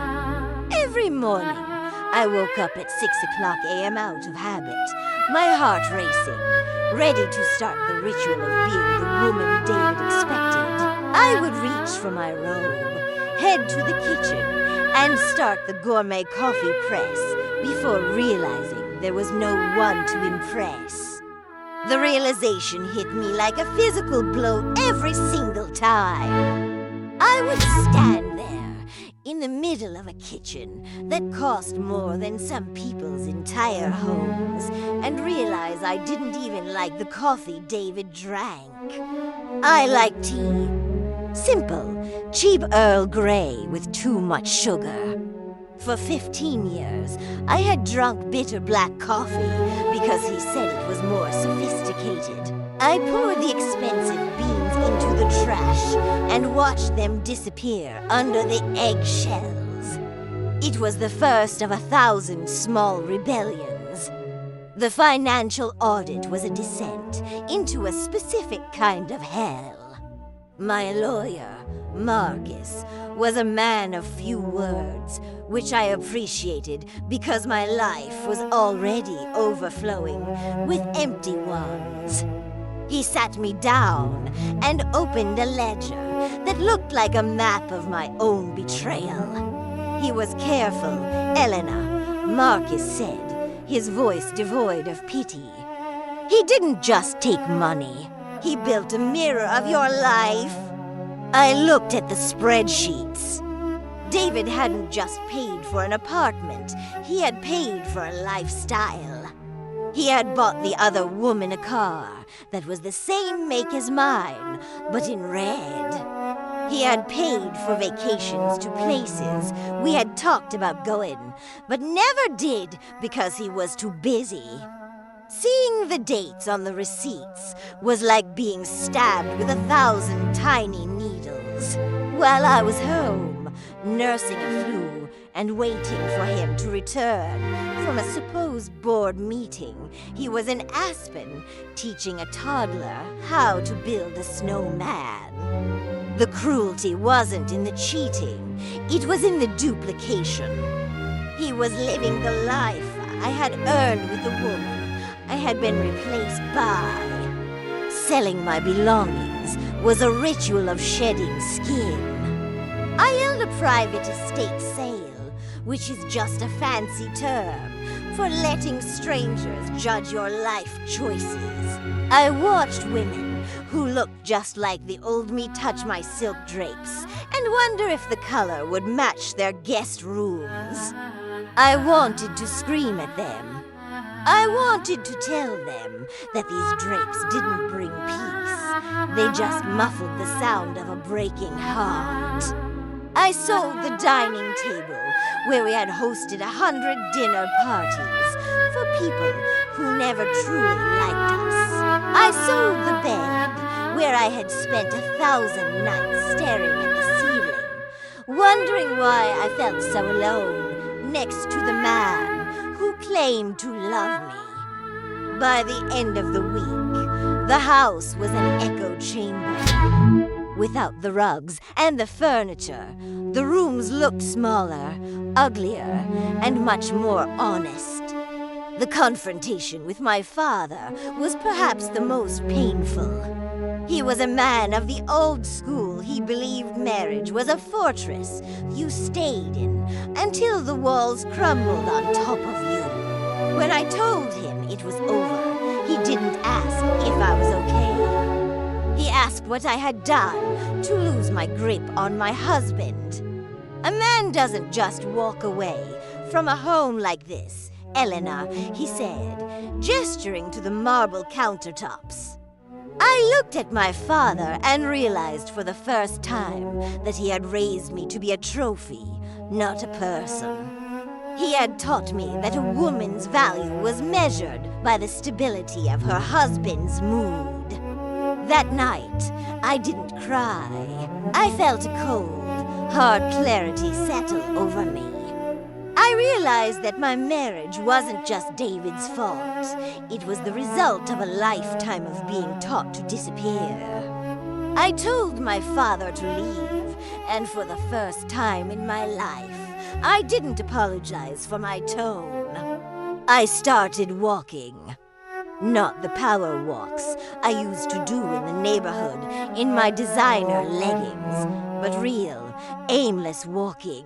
Every morning, I woke up at 6 o'clock a.m. out of habit, my heart racing, ready to start the ritual of being the woman David expected. I would reach for my robe, head to the kitchen, and start the gourmet coffee press before realizing there was no one to impress. The realization hit me like a physical blow every single time. I would stand there in the middle of a kitchen that cost more than some people's entire homes and realize I didn't even like the coffee David drank. I like tea. Simple, cheap Earl Grey with too much sugar. For 15 years, I had drunk bitter black coffee because he said it was more sophisticated. I poured the expensive beans into the trash and watched them disappear under the eggshells. It was the first of 1,000 small rebellions. The financial audit was a descent into a specific kind of hell. My lawyer, Marcus, was a man of few words, which I appreciated because my life was already overflowing with empty ones. He sat me down and opened a ledger that looked like a map of my own betrayal. He was careful, Elena, Marcus said, his voice devoid of pity. He didn't just take money. He built a mirror of your life. I looked at the spreadsheets. David hadn't just paid for an apartment. He had paid for a lifestyle. He had bought the other woman a car that was the same make as mine, but in red. He had paid for vacations to places we had talked about going, but never did because he was too busy. Seeing the dates on the receipts was like being stabbed with 1,000 tiny needles. While I was home, nursing a flu and waiting for him to return from a supposed board meeting, he was in Aspen teaching a toddler how to build a snowman. The cruelty wasn't in the cheating, it was in the duplication. He was living the life I had earned with the woman I had been replaced by. Selling my belongings was a ritual of shedding skin. I held a private estate sale, which is just a fancy term for letting strangers judge your life choices. I watched women who looked just like the old me touch my silk drapes and wonder if the color would match their guest rooms. I wanted to scream at them. I wanted to tell them that these drapes didn't bring peace. They just muffled the sound of a breaking heart. I sold the dining table where we had hosted 100 dinner parties for people who never truly liked us. I sold the bed where I had spent 1,000 nights staring at the ceiling, wondering why I felt so alone next to the man who claimed to love me. By the end of the week, the house was an echo chamber. Without the rugs and the furniture, the rooms looked smaller, uglier, and much more honest. The confrontation with my father was perhaps the most painful. He was a man of the old school. He believed marriage was a fortress you stayed in until the walls crumbled on top of you. When I told him it was over, he didn't ask if I was okay. He asked what I had done to lose my grip on my husband. A man doesn't just walk away from a home like this, Elena, he said, gesturing to the marble countertops. I looked at my father and realized for the first time that he had raised me to be a trophy, not a person. He had taught me that a woman's value was measured by the stability of her husband's mood. That night, I didn't cry. I felt a cold, hard clarity settle over me. I realized that my marriage wasn't just David's fault. It was the result of a lifetime of being taught to disappear. I told my father to leave, and for the first time in my life, I didn't apologize for my tone. I started walking. Not the power walks I used to do in the neighborhood in my designer leggings, but real, aimless walking.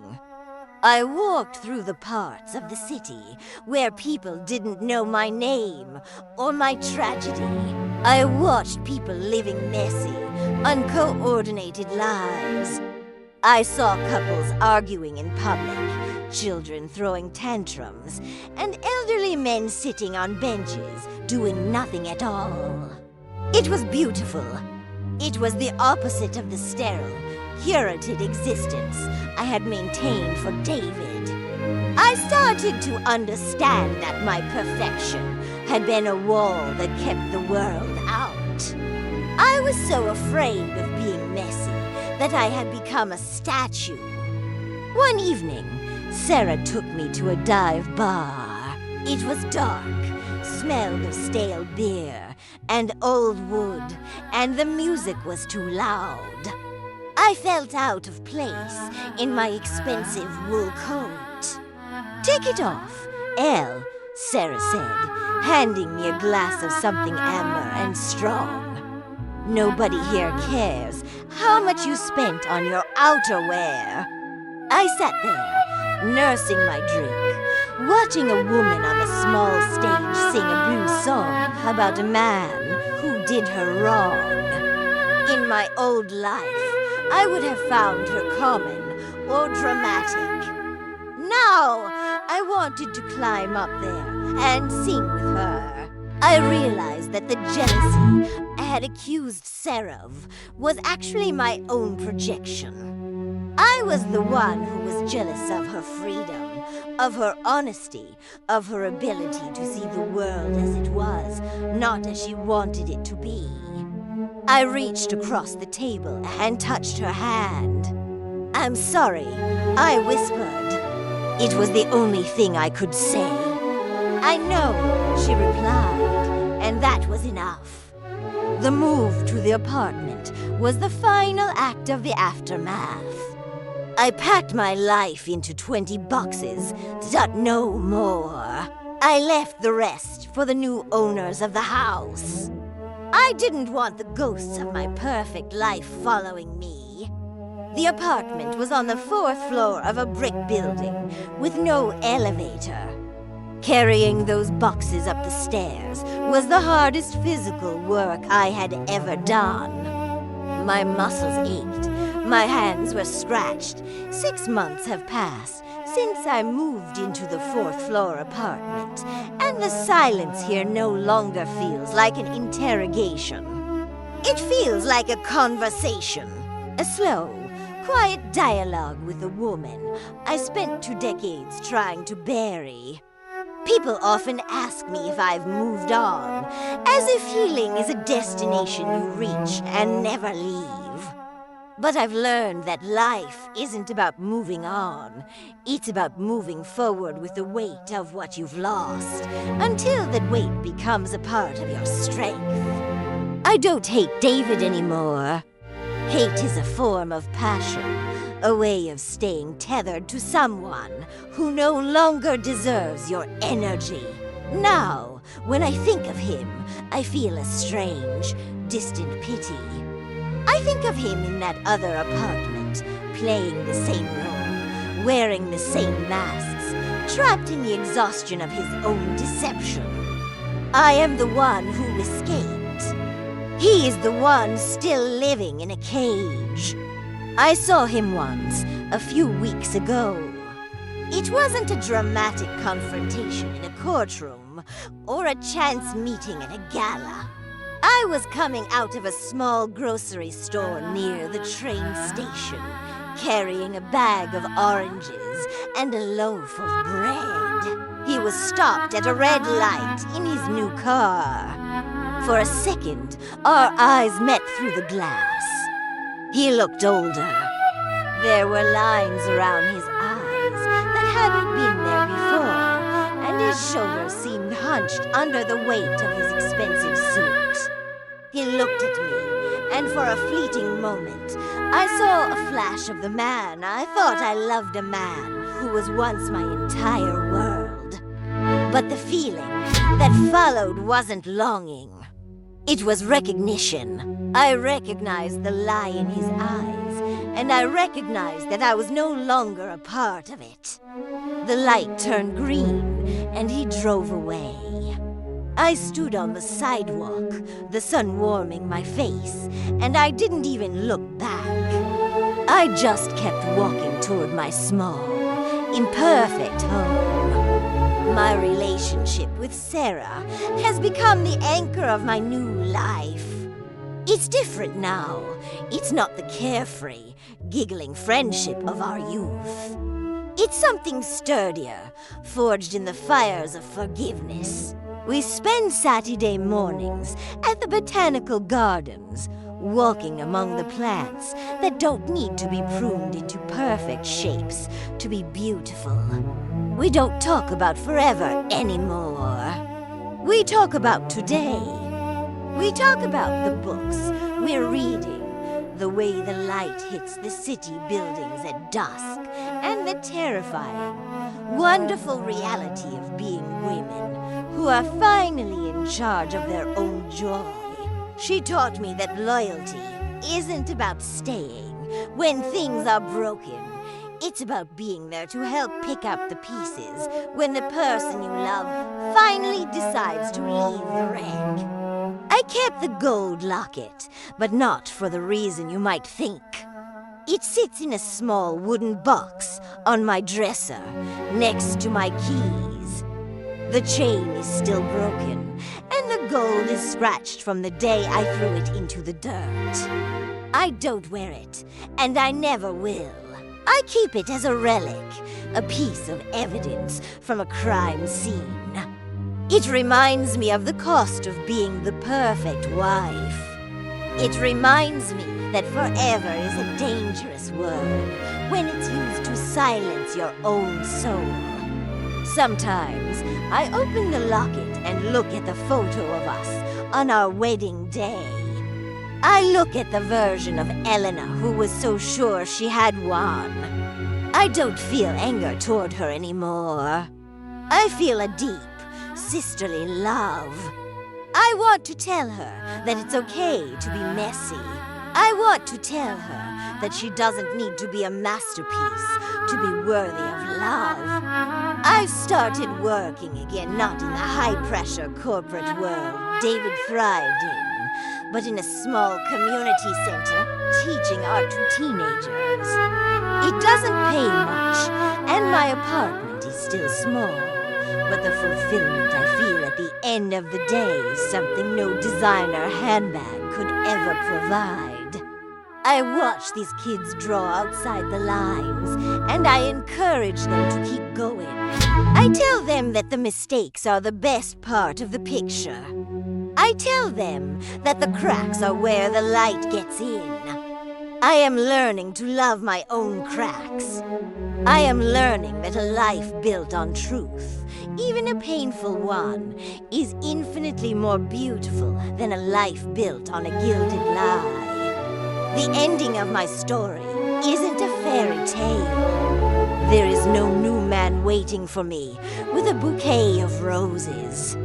I walked through the parts of the city where people didn't know my name or my tragedy. I watched people living messy, uncoordinated lives. I saw couples arguing in public, children throwing tantrums, and elderly men sitting on benches doing nothing at all. It was beautiful. It was the opposite of the sterile, curated existence I had maintained for David. I started to understand that my perfection had been a wall that kept the world out. I was so afraid of being messy that I had become a statue. One evening, Sarah took me to a dive bar. It was dark, smelled of stale beer and old wood, and the music was too loud. I felt out of place in my expensive wool coat. "Take it off, Elle," Sarah said, handing me a glass of something amber and strong. "Nobody here cares how much you spent on your outerwear." I sat there, nursing my drink, watching a woman on a small stage sing a blues song about a man who did her wrong. In my old life, I would have found her common or dramatic. Now, I wanted to climb up there and sing with her. I realized that the jealousy I had accused Sarah of was actually my own projection. I was the one who was jealous of her freedom, of her honesty, of her ability to see the world as it was, not as she wanted it to be. I reached across the table and touched her hand. "I'm sorry," I whispered. It was the only thing I could say. "I know," she replied, and that was enough. The move to the apartment was the final act of the aftermath. I packed my life into 20 boxes, no more. I left the rest for the new owners of the house. I didn't want the ghosts of my perfect life following me. The apartment was on the 4th floor of a brick building with no elevator. Carrying those boxes up the stairs was the hardest physical work I had ever done. My muscles ached. My hands were scratched. 6 months have passed since I moved into the 4th floor apartment, and the silence here no longer feels like an interrogation. It feels like a conversation, a slow, quiet dialogue with a woman I spent 2 decades trying to bury. People often ask me if I've moved on, as if healing is a destination you reach and never leave. But I've learned that life isn't about moving on. It's about moving forward with the weight of what you've lost, until that weight becomes a part of your strength. I don't hate David anymore. Hate is a form of passion, a way of staying tethered to someone who no longer deserves your energy. Now, when I think of him, I feel a strange, distant pity. I think of him in that other apartment, playing the same role, wearing the same masks, trapped in the exhaustion of his own deception. I am the one who escaped. He is the one still living in a cage. I saw him once, a few weeks ago. It wasn't a dramatic confrontation in a courtroom or a chance meeting at a gala. I was coming out of a small grocery store near the train station, carrying a bag of oranges and a loaf of bread. He was stopped at a red light in his new car. For a second, our eyes met through the glass. He looked older. There were lines around his eyes that hadn't been there before, and his shoulders seemed hunched under the weight of his expensive suit. He looked at me, and for a fleeting moment, I saw a flash of the man I thought I loved, a man who was once my entire world. But the feeling that followed wasn't longing. It was recognition. I recognized the lie in his eyes, and I recognized that I was no longer a part of it. The light turned green, and he drove away. I stood on the sidewalk, the sun warming my face, and I didn't even look back. I just kept walking toward my small, imperfect home. My relationship with Sarah has become the anchor of my new life. It's different now. It's not the carefree, giggling friendship of our youth. It's something sturdier, forged in the fires of forgiveness. We spend Saturday mornings at the botanical gardens, walking among the plants that don't need to be pruned into perfect shapes to be beautiful. We don't talk about forever anymore. We talk about today. We talk about the books we're reading, the way the light hits the city buildings at dusk, and the terrifying, wonderful reality of being women who are finally in charge of their own joy. She taught me that loyalty isn't about staying when things are broken. It's about being there to help pick up the pieces when the person you love finally decides to leave the wreck. I kept the gold locket, but not for the reason you might think. It sits in a small wooden box on my dresser, next to my keys. The chain is still broken, and the gold is scratched from the day I threw it into the dirt. I don't wear it, and I never will. I keep it as a relic, a piece of evidence from a crime scene. It reminds me of the cost of being the perfect wife. It reminds me that forever is a dangerous word when it's used to silence your own soul. Sometimes I open the locket and look at the photo of us on our wedding day. I look at the version of Elena who was so sure she had won. I don't feel anger toward her anymore. I feel a deep, sisterly love. I want to tell her that it's okay to be messy. I want to tell her that she doesn't need to be a masterpiece to be worthy of love. I've started working again, not in the high-pressure corporate world David thrived in, but in a small community center teaching art to teenagers. It doesn't pay much, and my apartment is still small, but the fulfillment I feel at the end of the day is something no designer handbag could ever provide. I watch these kids draw outside the lines, and I encourage them to keep going. I tell them that the mistakes are the best part of the picture. I tell them that the cracks are where the light gets in. I am learning to love my own cracks. I am learning that a life built on truth, even a painful one, is infinitely more beautiful than a life built on a gilded lie. The ending of my story isn't a fairy tale. There is no new man waiting for me with a bouquet of roses.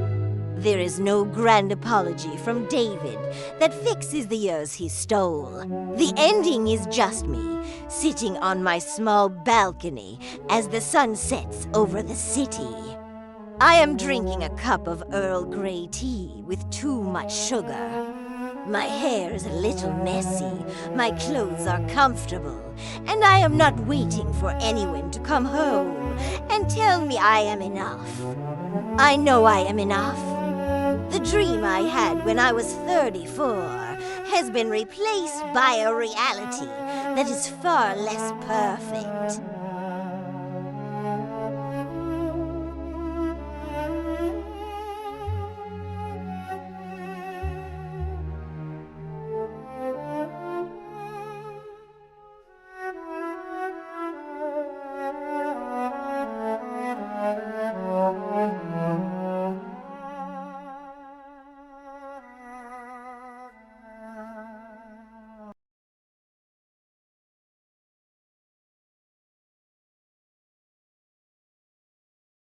There is no grand apology from David that fixes the years he stole. The ending is just me, sitting on my small balcony as the sun sets over the city. I am drinking a cup of Earl Grey tea with too much sugar. My hair is a little messy, my clothes are comfortable, and I am not waiting for anyone to come home and tell me I am enough. I know I am enough. The dream I had when I was 34 has been replaced by a reality that is far less perfect.